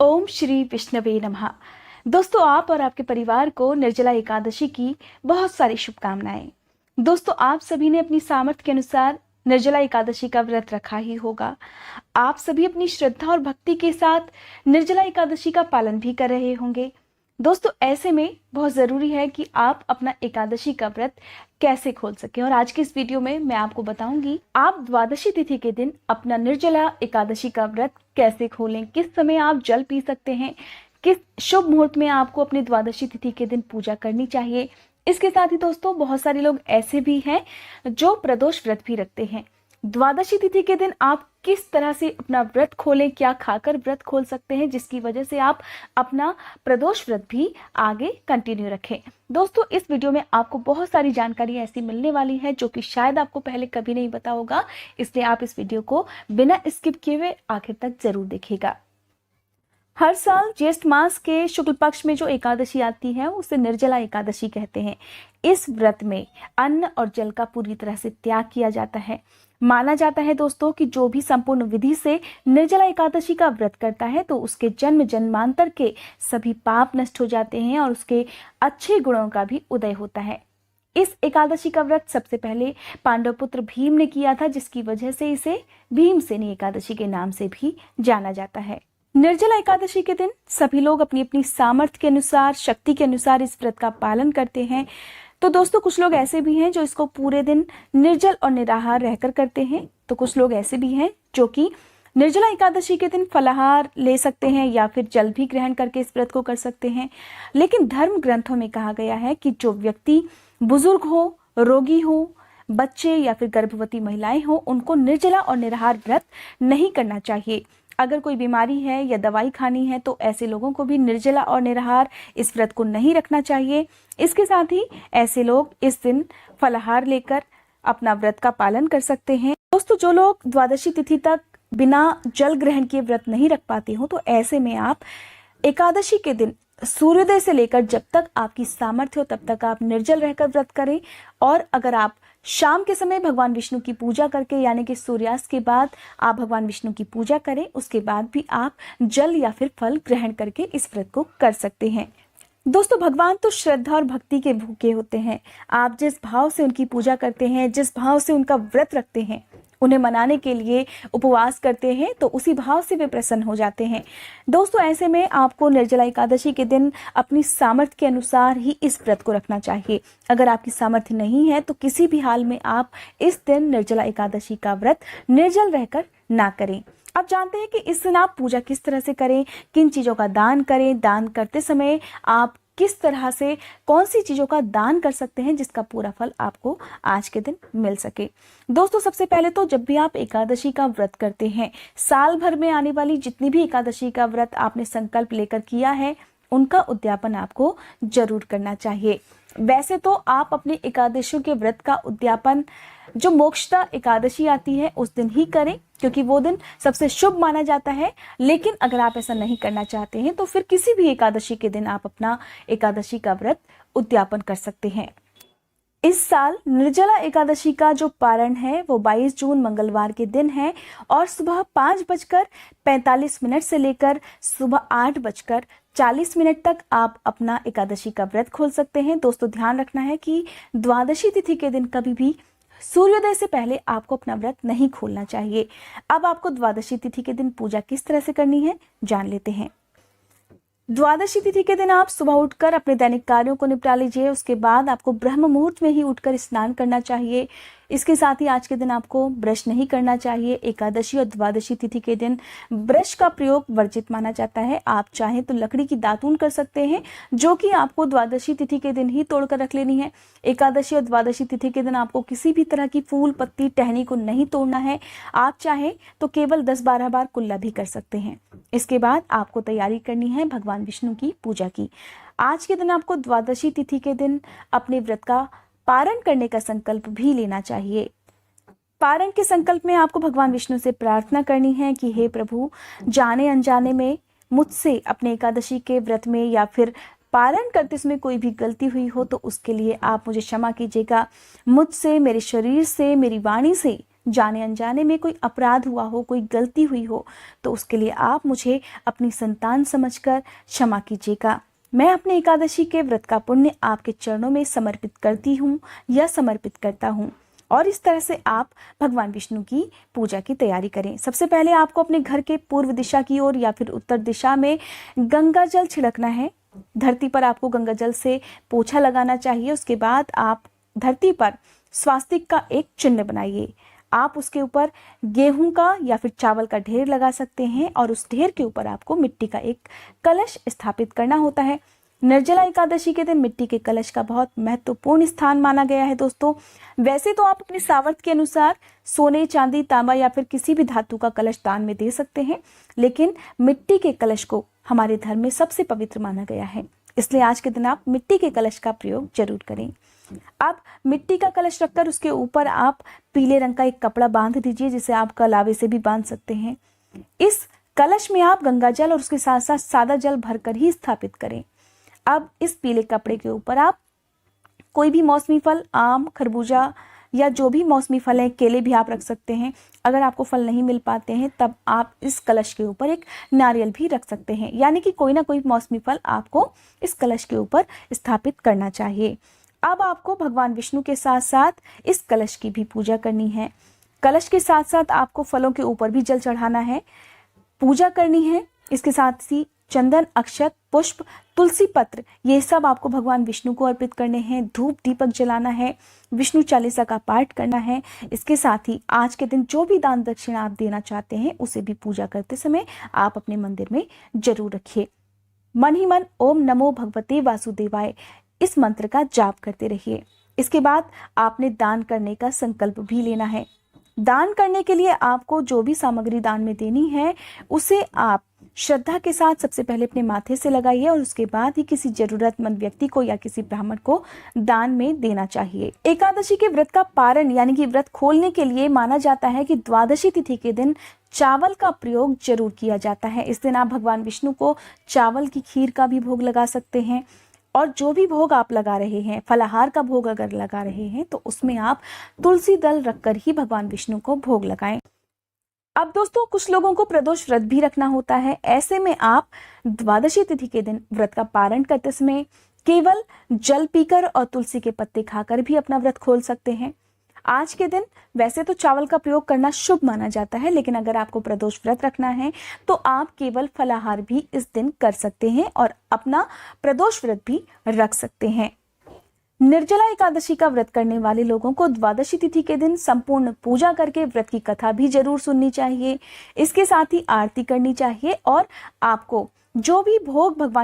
ओम श्री विष्णवे नमः। दोस्तों, आप और आपके परिवार को निर्जला एकादशी की बहुत सारी शुभकामनाएं। दोस्तों, आप सभी ने अपनी सामर्थ्य के अनुसार निर्जला एकादशी का व्रत रखा ही होगा। आप सभी अपनी श्रद्धा और भक्ति के साथ निर्जला एकादशी का पालन भी कर रहे होंगे। दोस्तों, ऐसे में बहुत ज़रूरी है कि आप अपना एकादशी का व्रत कैसे खोल सकें, और आज की इस वीडियो में मैं आपको बताऊंगी आप द्वादशी तिथि के दिन अपना निर्जला एकादशी का व्रत कैसे खोलें, किस समय आप जल पी सकते हैं, किस शुभ मुहूर्त में आपको अपनी द्वादशी तिथि के दिन पूजा करनी चाहिए। इसके साथ ही दोस्तों, बहुत सारे लोग ऐसे भी हैं जो प्रदोष व्रत भी रखते हैं। द्वादशी तिथि के दिन आप किस तरह से अपना व्रत खोलें, क्या खाकर व्रत खोल सकते हैं जिसकी वजह से आप अपना प्रदोष व्रत भी आगे कंटिन्यू रखें। दोस्तों, इस वीडियो में आपको बहुत सारी जानकारी ऐसी मिलने वाली है जो कि शायद आपको पहले कभी नहीं पता होगा, इसलिए आप इस वीडियो को बिना स्किप किए हुए आखिर तक जरूर देखिएगा। हर साल ज्येष्ठ मास के शुक्ल पक्ष में जो एकादशी आती है उसे निर्जला एकादशी कहते हैं। इस व्रत में अन्न और जल का पूरी तरह से त्याग किया जाता है। माना जाता है दोस्तों कि जो भी संपूर्ण विधि से निर्जला एकादशी का व्रत करता है तो उसके जन्म जन्मांतर के सभी पाप नष्ट हो जाते हैं और उसके अच्छे गुणों का भी उदय होता है। इस एकादशी का व्रत सबसे पहले पांडव पुत्र भीम ने किया था, जिसकी वजह से इसे भीमसेनी एकादशी के नाम से भी जाना जाता है। निर्जला एकादशी के दिन सभी लोग अपनी अपनी सामर्थ्य के अनुसार, शक्ति के अनुसार इस व्रत का पालन करते हैं। तो दोस्तों, कुछ लोग ऐसे भी हैं जो इसको पूरे दिन निर्जल और निराहार रहकर करते हैं, तो कुछ लोग ऐसे भी हैं जो कि निर्जला एकादशी के दिन फलाहार ले सकते हैं या फिर जल भी ग्रहण करके इस व्रत को कर सकते हैं। लेकिन धर्म ग्रंथों में कहा गया है कि जो व्यक्ति बुजुर्ग हो, रोगी हो, बच्चे या फिर गर्भवती महिलाएं हो, उनको निर्जला और निराहार व्रत नहीं करना चाहिए। अगर कोई बीमारी है या दवाई खानी है तो ऐसे लोगों को भी निर्जला और निराहार इस व्रत को नहीं रखना चाहिए। इसके साथ ही ऐसे लोग इस दिन फलाहार लेकर अपना व्रत का पालन कर सकते हैं। दोस्तों, जो लोग द्वादशी तिथि तक बिना जल ग्रहण किए व्रत नहीं रख पाते हो तो ऐसे में आप एकादशी के दिन सूर्योदय से लेकर जब तक आपकी सामर्थ्य हो तब तक आप निर्जल रहकर व्रत करें। और अगर आप शाम के समय भगवान विष्णु की पूजा करके, यानी कि सूर्यास्त के बाद आप भगवान विष्णु की पूजा करें, उसके बाद भी आप जल या फिर फल ग्रहण करके इस व्रत को कर सकते हैं। दोस्तों, भगवान तो श्रद्धा और भक्ति के भूखे होते हैं। आप जिस भाव से उनकी पूजा करते हैं, जिस भाव से उनका व्रत रखते हैं, उन्हें मनाने के लिए उपवास करते हैं, तो उसी भाव से वे प्रसन्न हो जाते हैं। दोस्तों, ऐसे में आपको निर्जला एकादशी के दिन अपनी सामर्थ्य के अनुसार ही इस व्रत को रखना चाहिए। अगर आपकी सामर्थ्य नहीं है तो किसी भी हाल में आप इस दिन निर्जला एकादशी का व्रत निर्जल रहकर ना करें। अब जानते हैं कि इस दिन आप पूजा किस तरह से करें, किन चीज़ों का दान करें, दान करते समय आप किस तरह से कौन सी चीज़ों का दान कर सकते हैं जिसका पूरा फल आपको आज के दिन मिल सके। दोस्तों, सबसे पहले तो जब भी आप एकादशी का व्रत करते हैं, साल भर में आने वाली जितनी भी एकादशी का व्रत आपने संकल्प लेकर किया है उनका उद्यापन आपको जरूर करना चाहिए। वैसे तो आप अपने एकादशियों के व्रत का उद्यापन जो मोक्षदा एकादशी आती है उस दिन ही करें, क्योंकि वो दिन सबसे शुभ माना जाता है। लेकिन अगर आप ऐसा नहीं करना चाहते हैं तो फिर किसी भी एकादशी के दिन आप अपना एकादशी का व्रत उद्यापन कर सकते हैं। इस साल निर्जला एकादशी का जो पारण है वो 22 जून मंगलवार के दिन है और सुबह 5:45 से लेकर सुबह 8:40 तक आप अपना एकादशी का व्रत खोल सकते हैं। दोस्तों, ध्यान रखना है कि द्वादशी तिथि के दिन कभी भी सूर्योदय से पहले आपको अपना व्रत नहीं खोलना चाहिए। अब आपको द्वादशी तिथि के दिन पूजा किस तरह से करनी है जान लेते हैं। द्वादशी तिथि के दिन आप सुबह उठकर अपने दैनिक कार्यों को निपटा लीजिए। उसके बाद आपको ब्रह्म मुहूर्त में ही उठकर स्नान करना चाहिए। इसके साथ ही आज के दिन आपको ब्रश नहीं करना चाहिए। एकादशी और द्वादशी तिथि के दिन ब्रश का प्रयोग वर्जित माना जाता है। आप चाहें तो लकड़ी की दातून कर सकते हैं, जो कि आपको द्वादशी तिथि के दिन ही तोड़कर रख लेनी है। एकादशी और द्वादशी तिथि के दिन आपको किसी भी तरह की फूल, पत्ती, टहनी को नहीं तोड़ना है। आप चाहें तो केवल 10-12 बार कुल्ला भी कर सकते हैं। इसके बाद आपको तैयारी करनी है भगवान विष्णु की पूजा की। आज के दिन आपको द्वादशी तिथि के दिन अपने व्रत का पारण करने का संकल्प भी लेना चाहिए। पारण के संकल्प में आपको भगवान विष्णु से प्रार्थना करनी है कि हे प्रभु, जाने अनजाने में मुझसे अपने एकादशी के व्रत में या फिर पारण करते समय कोई भी गलती हुई हो तो उसके लिए आप मुझे क्षमा कीजिएगा। मुझसे, मेरे शरीर से, मेरी वाणी से जाने अनजाने में कोई अपराध हुआ हो, कोई गलती हुई हो, तो उसके लिए आप मुझे अपनी संतान समझकर क्षमा कीजिएगा। मैं अपने एकादशी के व्रत का पुण्य आपके चरणों में समर्पित करती हूँ या समर्पित करता हूँ। और इस तरह से आप भगवान विष्णु की पूजा की तैयारी करें। सबसे पहले आपको अपने घर के पूर्व दिशा की ओर या फिर उत्तर दिशा में गंगा जल छिड़कना है। धरती पर आपको गंगा जल से पोछा लगाना चाहिए। उसके बाद आप धरती पर स्वास्तिक का एक चिन्ह बनाइए। आप उसके ऊपर गेहूं का या फिर चावल का ढेर लगा सकते हैं और उस ढेर के ऊपर आपको मिट्टी का एक कलश स्थापित करना होता है। निर्जला एकादशी के दिन मिट्टी के कलश का बहुत महत्वपूर्ण स्थान माना गया है दोस्तों। वैसे तो आप अपने सामर्थ्य के अनुसार सोने, चांदी, तांबा या फिर किसी भी धातु का कलश दान में दे सकते हैं, लेकिन मिट्टी के कलश को हमारे धर्म में सबसे पवित्र माना गया है, इसलिए आज के दिन आप मिट्टी के कलश का प्रयोग जरूर करें। अब मिट्टी का कलश रखकर उसके ऊपर आप पीले रंग का एक कपड़ा बांध दीजिए, जिसे आप कलावे से भी बांध सकते हैं। इस कलश में आप गंगा जल और उसके साथ साथ सादा जल भरकर ही स्थापित करें। अब इस पीले कपड़े के ऊपर आप कोई भी मौसमी फल, आम, खरबूजा या जो भी मौसमी फल है, केले भी आप रख सकते हैं। अगर आपको फल नहीं मिल पाते हैं तब आप इस कलश के ऊपर एक नारियल भी रख सकते हैं, यानी कि कोई ना कोई मौसमी फल आपको इस कलश के ऊपर स्थापित करना चाहिए। अब आपको भगवान विष्णु के साथ साथ इस कलश की भी पूजा करनी है। कलश के साथ साथ आपको फलों के ऊपर भी जल चढ़ाना है, पूजा करनी है। इसके साथ ही चंदन, अक्षत, पुष्प, तुलसी पत्र, ये सब आपको भगवान विष्णु को अर्पित करने हैं। धूप दीपक जलाना है, विष्णु चालीसा का पाठ करना है। इसके साथ ही आज के दिन जो भी दान दक्षिणा आप देना चाहते हैं उसे भी पूजा करते समय आप अपने मंदिर में जरूर रखिए। मन ही मन ओम नमो भगवते वासुदेवाय इस मंत्र का जाप करते रहिए। इसके बाद आपने दान करने का संकल्प भी लेना है। दान करने के लिए आपको जो भी सामग्री दान में देनी है उसे आप श्रद्धा के साथ सबसे पहले अपने माथे से लगाइए और उसके बाद ही किसी जरूरतमंद व्यक्ति को या किसी ब्राह्मण को दान में देना चाहिए। एकादशी के व्रत का पारण यानी कि व्रत खोलने के लिए माना जाता है कि द्वादशी तिथि के दिन चावल का प्रयोग जरूर किया जाता है। इस दिन आप भगवान विष्णु को चावल की खीर का भी भोग लगा सकते हैं और जो भी भोग आप लगा रहे हैं, फलाहार का भोग अगर लगा रहे हैं तो उसमें आप तुलसी दल रखकर ही भगवान विष्णु को भोग लगाएं। अब दोस्तों, कुछ लोगों को प्रदोष व्रत भी रखना होता है। ऐसे में आप द्वादशी तिथि के दिन व्रत का पारण करते समय केवल जल पीकर और तुलसी के पत्ते खाकर भी अपना व्रत खोल सकते हैं। आज के दिन वैसे तो चावल का प्रयोग करना शुभ माना जाता है, लेकिन अगर आपको प्रदोष व्रत रखना है तो आप केवल फलाहार भी इस दिन कर सकते हैं और अपना प्रदोष व्रत भी रख सकते हैं। निर्जला एकादशी का व्रत करने वाले लोगों को द्वादशी तिथि के दिन संपूर्ण पूजा करके व्रत की कथा भी जरूर सुननी चाहिए। इसके साथ ही आरती करनी चाहिए और आपको जो भी भोग भगवान